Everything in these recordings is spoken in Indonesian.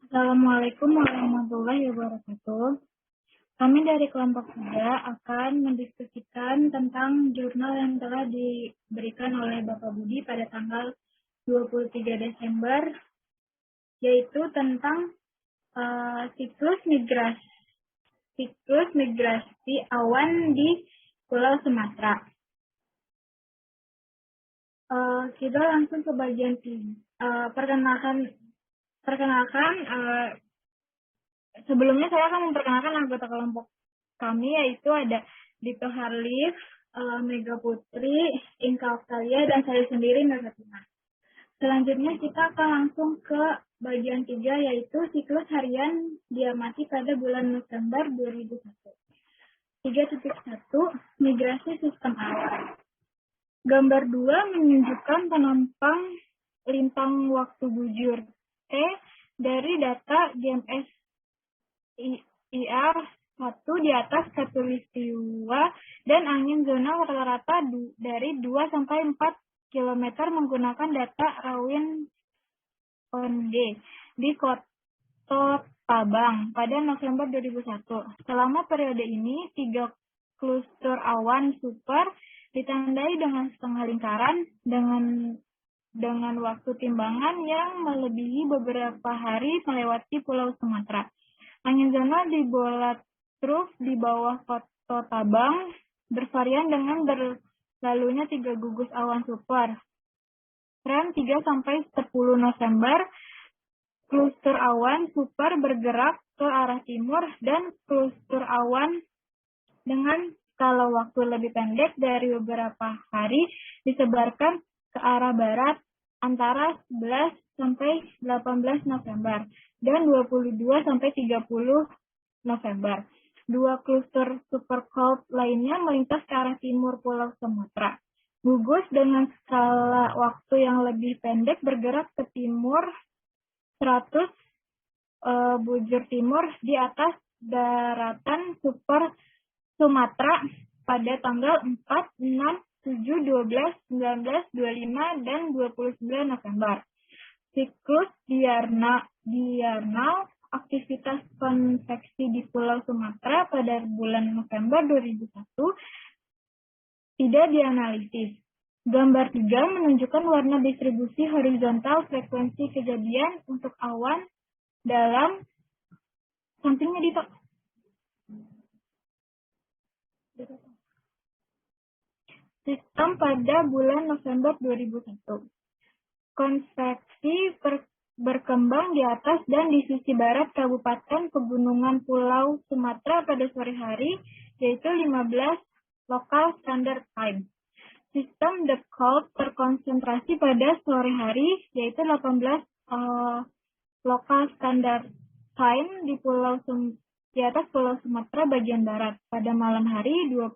Assalamualaikum warahmatullahi wabarakatuh. Kami dari kelompok 3 akan mendiskusikan tentang jurnal yang telah diberikan oleh Bapak Budi pada tanggal 23 Desember, yaitu tentang siklus migrasi awan di Pulau Sumatera. Kita langsung ke bagian perkenalkan. Sebelumnya saya akan memperkenalkan anggota kelompok kami, yaitu ada Dito Harlif, Mega Putri, Inka Oktalia, dan saya sendiri, Nagatina. Selanjutnya kita akan langsung ke bagian 3, yaitu siklus harian diamati pada bulan November 2001. 3.1 Migrasi sistem awan. Gambar 2 menunjukkan penampang lintang waktu bujur T dari data GMS IR1 di atas khatulistiwa dan angin zona rata-rata dari 2 sampai 4 km menggunakan data Rawin Onde di Kota Tabang pada November 2001. Selama periode ini, 3 kluster awan super ditandai dengan setengah lingkaran dengan waktu timbangan yang melebihi beberapa hari melewati Pulau Sumatera. Angin zona di bola truf di bawah Kota Tabang bervarian dengan berlalunya 3 gugus awan super. Rem 3 sampai 10 November, kluster awan super bergerak ke arah timur dan kluster awan dengan skala waktu lebih pendek dari beberapa hari disebarkan ke arah barat antara 11 sampai 18 November dan 22 sampai 30 November. 2 kluster super cold lainnya melintas ke arah timur Pulau Sumatera. Gugus dengan skala waktu yang lebih pendek bergerak ke timur 100 bujur timur di atas daratan super Sumatera pada tanggal 4, 6, 7, 12, 19, 25, dan 29 November. Siklus diurnal aktivitas konveksi di Pulau Sumatera pada bulan November 2001 tidak dianalisis. Gambar 3 menunjukkan warna distribusi horizontal frekuensi kejadian untuk awan dalam sampingnya di sistem pada bulan November 2001. Konveksi berkembang di atas dan di sisi barat Kabupaten Pegunungan Pulau Sumatera pada sore hari, yaitu 15 Local Standard Time. Sistem the cold terkonsentrasi pada sore hari, yaitu 18 Local Standard Time di atas Pulau Sumatera bagian barat. Pada malam hari 21.00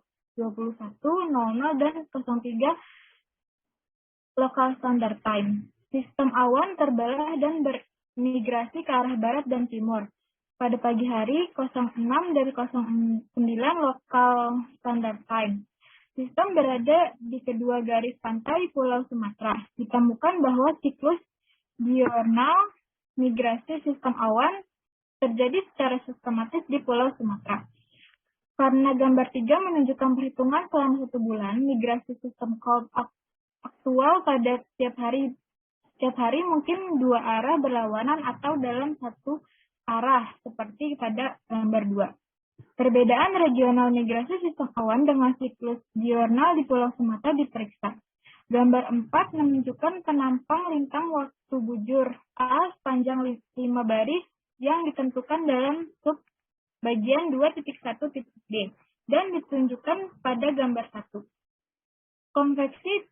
dan 03 Local Standard Time. Sistem awan terbelah dan bermigrasi ke arah barat dan timur. Pada pagi hari 06 dari 09 Local Standard Time. Sistem berada di kedua garis pantai Pulau Sumatera. Ditemukan bahwa siklus diurnal migrasi sistem awan terjadi secara sistematis di Pulau Sumatera. Karena gambar 3 menunjukkan perhitungan selama 1 bulan, migrasi sistem cold aktual pada setiap hari mungkin 2 arah berlawanan atau dalam 1 arah, seperti pada gambar 2. Perbedaan regional migrasi sistem awan dengan siklus diurnal di Pulau Sumatera diperiksa. Gambar 4 menunjukkan penampang lintang waktu bujur A sepanjang 5 baris yang ditentukan dalam sub bagian 2.1.d dan ditunjukkan pada gambar 1. Konveksi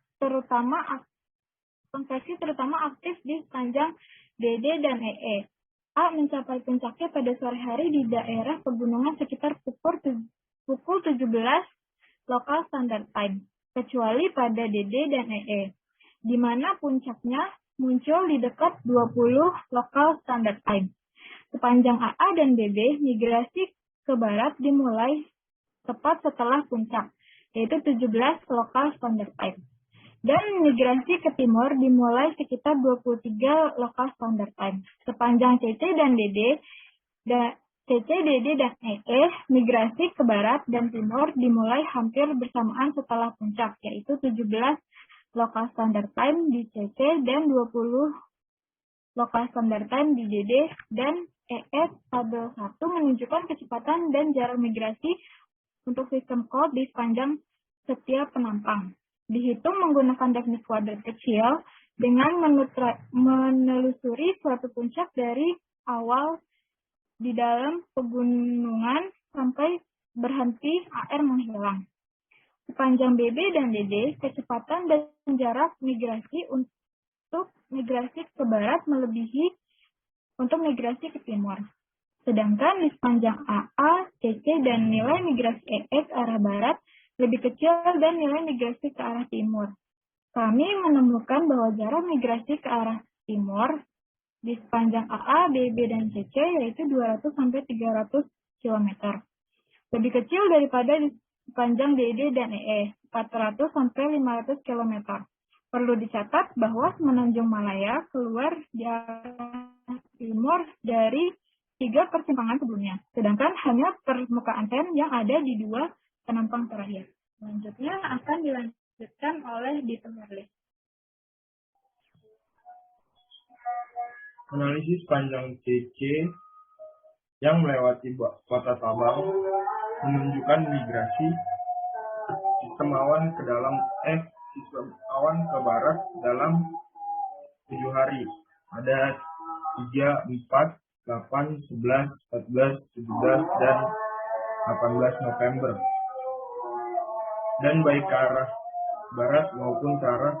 terutama aktif di sepanjang DD dan EE. A mencapai puncaknya pada sore hari di daerah pegunungan sekitar pukul 17 Local Standard Time, kecuali pada DD dan EE, di mana puncaknya muncul di dekat 20 Local Standard Time. Sepanjang AA dan BB, migrasi ke barat dimulai tepat setelah puncak, yaitu 17 Local Standard Time. Dan migrasi ke timur dimulai sekitar 23 local standard time. Sepanjang CC, DD, dan EE, migrasi ke barat dan timur dimulai hampir bersamaan setelah puncak, yaitu 17 local standard time di CC dan 20 local standard time di DD, dan EE tabel 1 menunjukkan kecepatan dan jarak migrasi untuk sistem cold di sepanjang setiap penampang. Dihitung menggunakan teknik kuadrat kecil dengan menelusuri suatu puncak dari awal di dalam pegunungan sampai berhenti AR menghilang. Sepanjang BB dan DD, kecepatan dan jarak migrasi untuk migrasi ke barat melebihi untuk migrasi ke timur. Sedangkan di sepanjang AA, CC, dan nilai migrasi EE ke arah barat lebih kecil dan nilai migrasi ke arah timur. Kami menemukan bahwa jarak migrasi ke arah timur di sepanjang AA, BB, dan CC yaitu 200-300 km. Lebih kecil daripada di sepanjang DD dan EE, 400-500 km. Perlu dicatat bahwa Semenanjung Malaya keluar di arah timur dari 3 persimpangan sebelumnya, sedangkan hanya permukaan sen yang ada di 2 penampang terakhir. Selanjutnya akan dilanjutkan oleh Dito Merli. Analisis panjang CC yang melewati kota Sabang menunjukkan migrasi sistem awan sistem awan ke barat dalam 7 hari. Ada 3, 4, 8, 11, 14, 17, dan 18 November. Dan baik ke arah barat maupun ke arah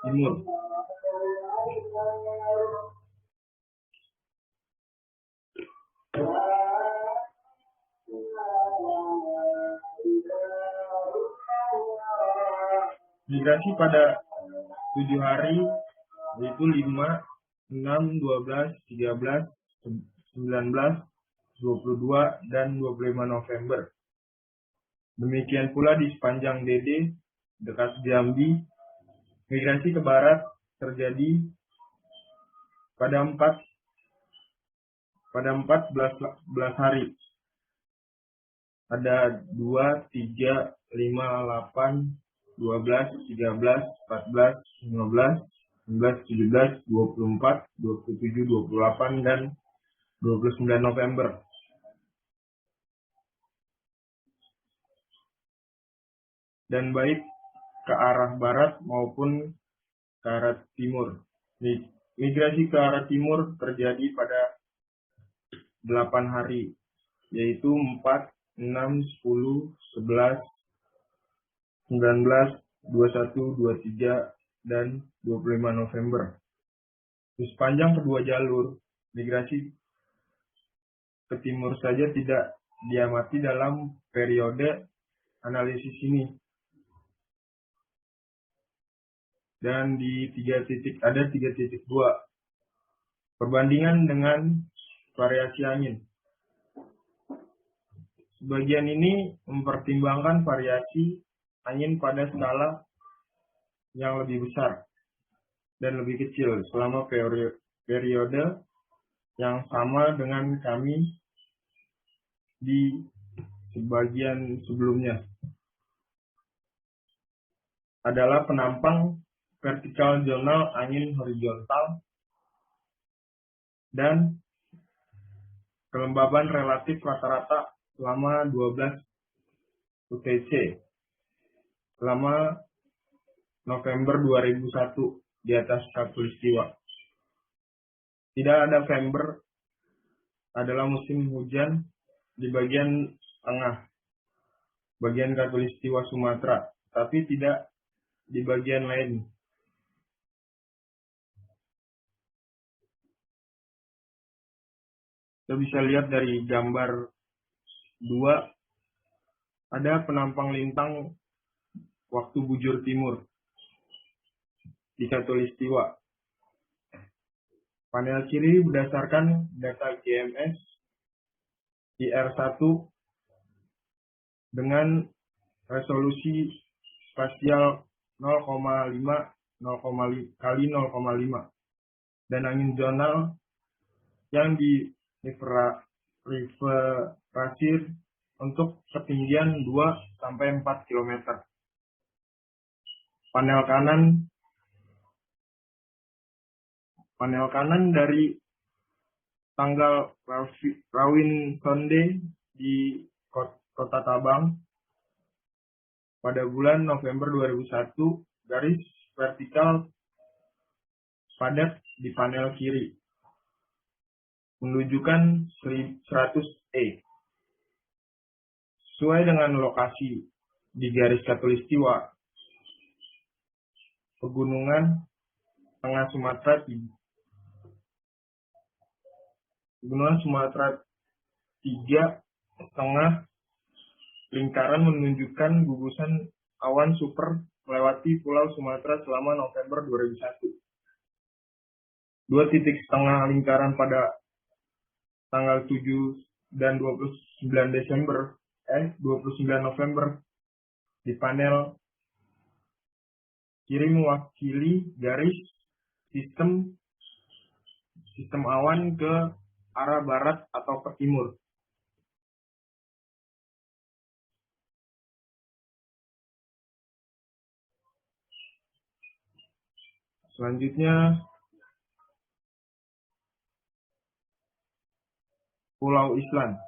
timur. Migrasi pada 7 hari yaitu 5, 6, 12, 13, 19, 22, dan 25 November. Demikian pula di sepanjang DD dekat Jambi, migrasi ke barat terjadi pada 14 hari. Ada 2, 3, 5, 8, 12, 13, 14, 15, 19, 17, 24, 27, 28, dan 29 November. Dan baik ke arah barat maupun ke arah timur. Migrasi ke arah timur terjadi pada 8 hari, yaitu 4, 6, 10, 11, 19, 21, 23, dan 25 November. Di sepanjang kedua jalur, migrasi ke timur saja tidak diamati dalam periode analisis ini. Dan di 3.2 perbandingan dengan variasi angin. Sebagian ini mempertimbangkan variasi angin pada skala yang lebih besar dan lebih kecil selama periode yang sama dengan kami di sebagian sebelumnya. Adalah penampang vertikal zonal angin horizontal dan kelembaban relatif rata-rata selama 12 UTC selama November 2001 di atas khatulistiwa. Tidak ada November adalah musim hujan di bagian tengah, bagian khatulistiwa Sumatera, tapi tidak di bagian lain. Kita bisa lihat dari gambar 2, ada penampang lintang waktu bujur timur di khatulistiwa. Panel kiri berdasarkan data GMS IR1 dengan resolusi spasial 0,5 kali 0,5 dan angin zonal yang direfrasir untuk ketinggian 2-4 km. Panel kanan dari tanggal Rawin Sonde di Kota Tabang pada bulan November 2001, garis vertikal padat di panel kiri menunjukkan 100E. Sesuai dengan lokasi di garis khatulistiwa, pegunungan tengah Sumatera 3,5 lingkaran menunjukkan gugusan awan super melewati Pulau Sumatera selama November 2001. 2 titik setengah lingkaran pada tanggal 7 dan 29 November di panel kiri mewakili garis sistem awan ke arah barat atau ke timur. Selanjutnya, Pulau Island.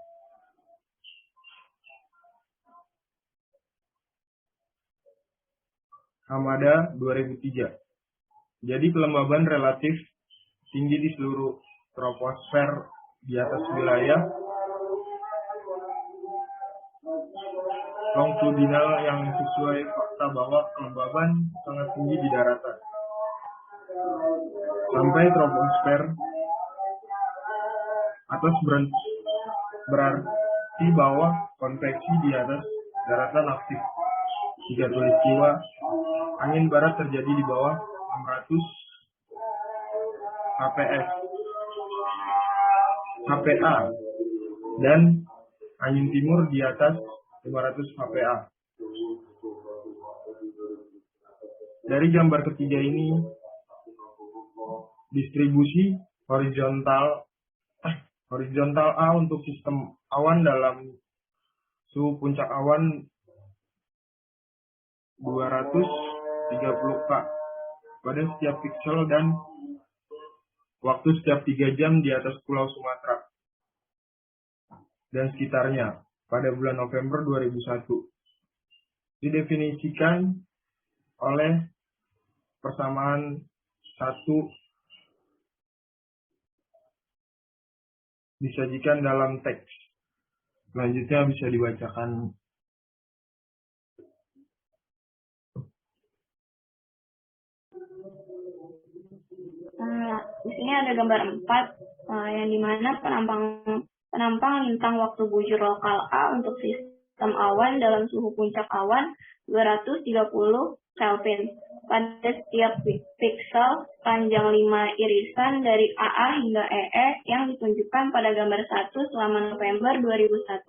Hamada 2003. Jadi kelembaban relatif tinggi di seluruh troposfer di atas wilayah longitudinal yang sesuai fakta bahwa kelembaban sangat tinggi di daratan. Sampai troposfer atas berarti bahwa konveksi di atas daratan aktif. Di khatulistiwa, angin barat terjadi di bawah 600 HPA dan angin timur di atas 500 HPA. Dari gambar ketiga ini, distribusi horizontal A untuk sistem awan dalam suhu puncak awan 230 K pada setiap piksel dan waktu setiap 3 jam di atas Pulau Sumatera dan sekitarnya pada bulan November 2001. Didefinisikan oleh persamaan 1 disajikan dalam teks. Selanjutnya bisa dibacakan. Di sini ada gambar 4 yang dimana penampang lintang waktu bujur lokal A untuk sistem awan dalam suhu puncak awan 230 Kelvin pada setiap piksel panjang 5 irisan dari AA hingga EE yang ditunjukkan pada gambar 1 selama November 2001.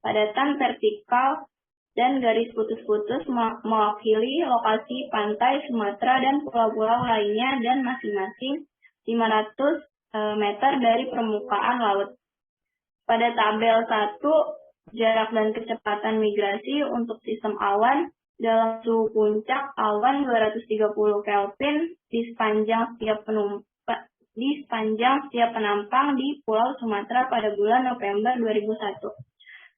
Padatan vertikal dan garis putus-putus mewakili lokasi pantai Sumatera dan pulau-pulau lainnya dan masing-masing 500 meter dari permukaan laut. Pada tabel 1, jarak dan kecepatan migrasi untuk sistem awan dalam suhu puncak awan 230 Kelvin di sepanjang setiap penampang di Pulau Sumatera pada bulan November 2001.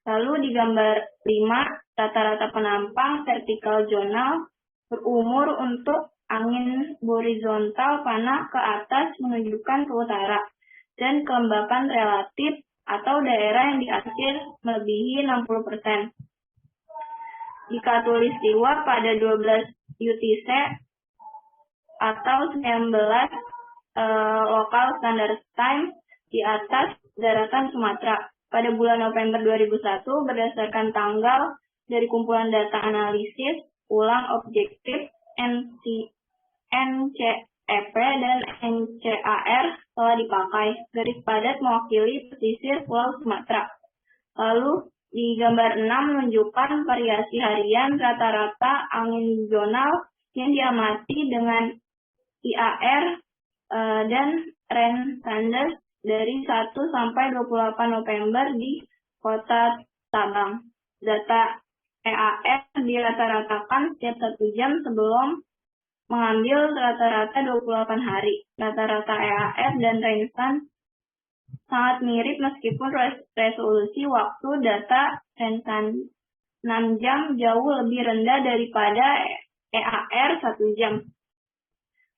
Lalu di gambar 5, rata-rata penampang vertikal zonal berumur untuk angin horizontal panah ke atas menunjukkan ke utara, dan kelembapan relatif atau daerah yang diarsir melebihi 60%. Di khatulistiwa pada 12 UTC atau 19 local standard time di atas daratan Sumatera. Pada bulan November 2001, berdasarkan tanggal dari kumpulan data analisis ulang objektif NCEP dan NCAR telah dipakai. Garis padat mewakili pesisir Pulau Sumatera. Lalu Di gambar 6 menunjukkan variasi harian rata-rata angin zonal yang diamati dengan IAR dan Rain Sanders dari 1 sampai 28 November di Kota Tabang. Data EAR dirata-ratakan setiap 1 jam sebelum mengambil rata-rata 28 hari. Rata-rata EAR dan Rain Sanders sangat mirip meskipun resolusi waktu data Rain 6 jam jauh lebih rendah daripada EAR 1 jam.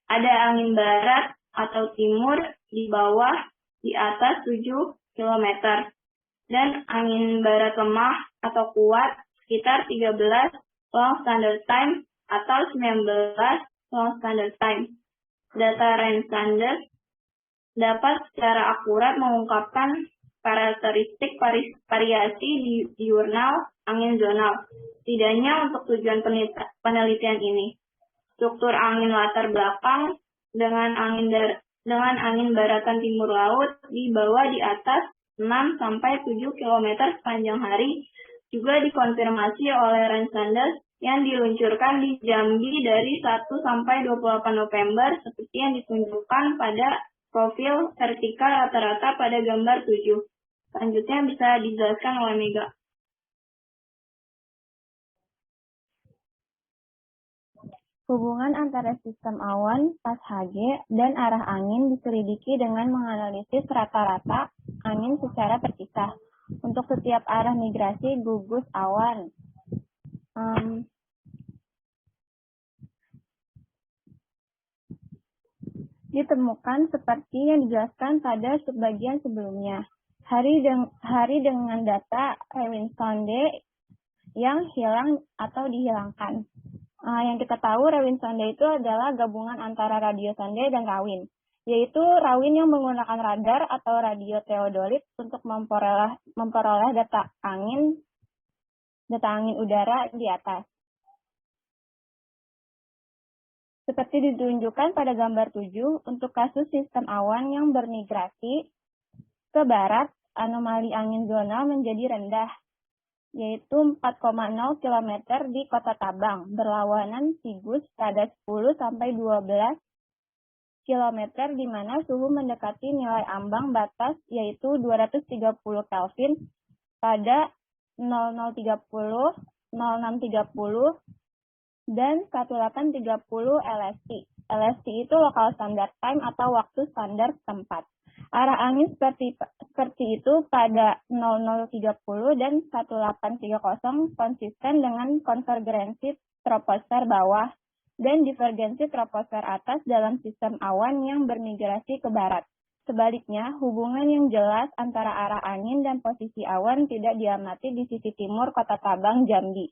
Ada angin barat atau timur di bawah di atas 7 km dan angin barat lemah atau kuat sekitar 13 long standard time atau 19 long standard time. Data Rain Sanders dapat secara akurat mengungkapkan karakteristik variasi di diurnal angin zonal, setidaknya untuk tujuan penelitian ini. Struktur angin latar belakang dengan angin baratan timur laut di bawah di atas 6 sampai 7 km sepanjang hari juga dikonfirmasi oleh Rain Sanders yang diluncurkan di Jambi dari 1 sampai 28 November seperti yang ditunjukkan pada profil vertikal rata-rata pada gambar 7. Selanjutnya bisa dijelaskan oleh Mega. Hubungan antara sistem awan, pas Hg, dan arah angin diselidiki dengan menganalisis rata-rata angin secara terpisah. Untuk setiap arah migrasi gugus awan, ditemukan seperti yang dijelaskan pada subbagian sebelumnya. Hari dengan data Rain Sonde yang hilang atau dihilangkan. Yang kita tahu Rain Sonde itu adalah gabungan antara radio sonde dan rawin, yaitu rawin yang menggunakan radar atau radio teodolit untuk memperoleh data angin udara di atas. Seperti ditunjukkan pada gambar 7, untuk kasus sistem awan yang bermigrasi ke barat, anomali angin zonal menjadi rendah, yaitu 4,0 km di Kota Tabang, berlawanan Sigus pada 10 sampai 12 km di mana suhu mendekati nilai ambang batas yaitu 230 Kelvin pada 0030, 0630, dan 1830 LST. LST itu local standard time atau waktu standar tempat. Arah angin seperti itu pada 0030 dan 1830 konsisten dengan konvergensi troposfer bawah dan divergensi troposfer atas dalam sistem awan yang bermigrasi ke barat. Sebaliknya, hubungan yang jelas antara arah angin dan posisi awan tidak diamati di sisi timur Kota Tabang, Jambi.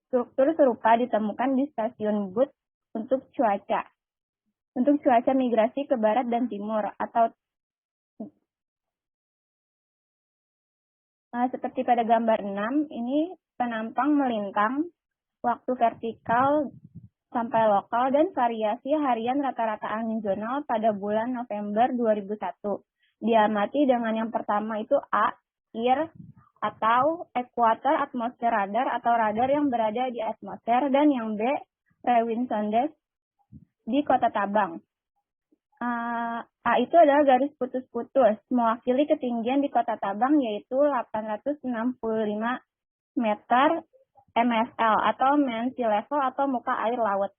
Struktur serupa ditemukan di stasiun But untuk cuaca migrasi ke barat dan timur atau seperti pada gambar 6, ini penampang melintang waktu vertikal sampai lokal dan variasi harian rata-rata angin zonal pada bulan November 2001. Diamati dengan yang pertama itu A, IR atau Equator Atmosphere Radar atau radar yang berada di atmosfer, dan yang B, Rain Sondes di Kota Tabang. A itu adalah garis putus-putus, mewakili ketinggian di Kota Tabang yaitu 865 meter MSL atau mean sea level atau muka air laut.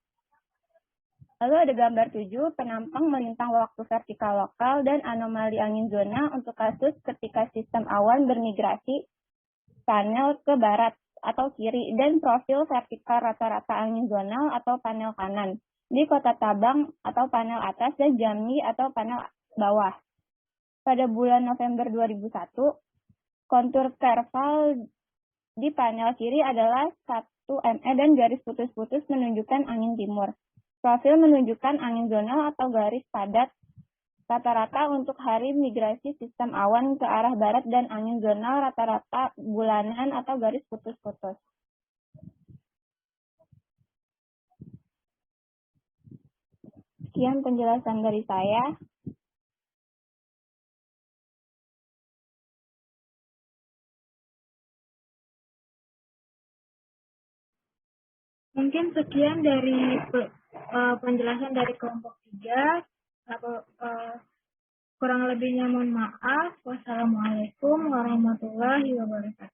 Lalu ada gambar 7, penampang melintang waktu vertikal lokal dan anomali angin zona untuk kasus ketika sistem awan bermigrasi panel ke barat atau kiri dan profil vertikal rata-rata angin zonal atau panel kanan di Kota Tabang atau panel atas dan Jambi atau panel bawah. Pada bulan November 2001, kontur kerval di panel kiri adalah 1 ME dan garis putus-putus menunjukkan angin timur. Profil menunjukkan angin zonal atau garis padat rata-rata untuk hari migrasi sistem awan ke arah barat dan angin zonal rata-rata bulanan atau garis putus-putus. Sekian penjelasan dari saya. mungkin sekian dari penjelasan dari kelompok 3. Kurang lebihnya mohon maaf. Wassalamualaikum warahmatullahi wabarakatuh.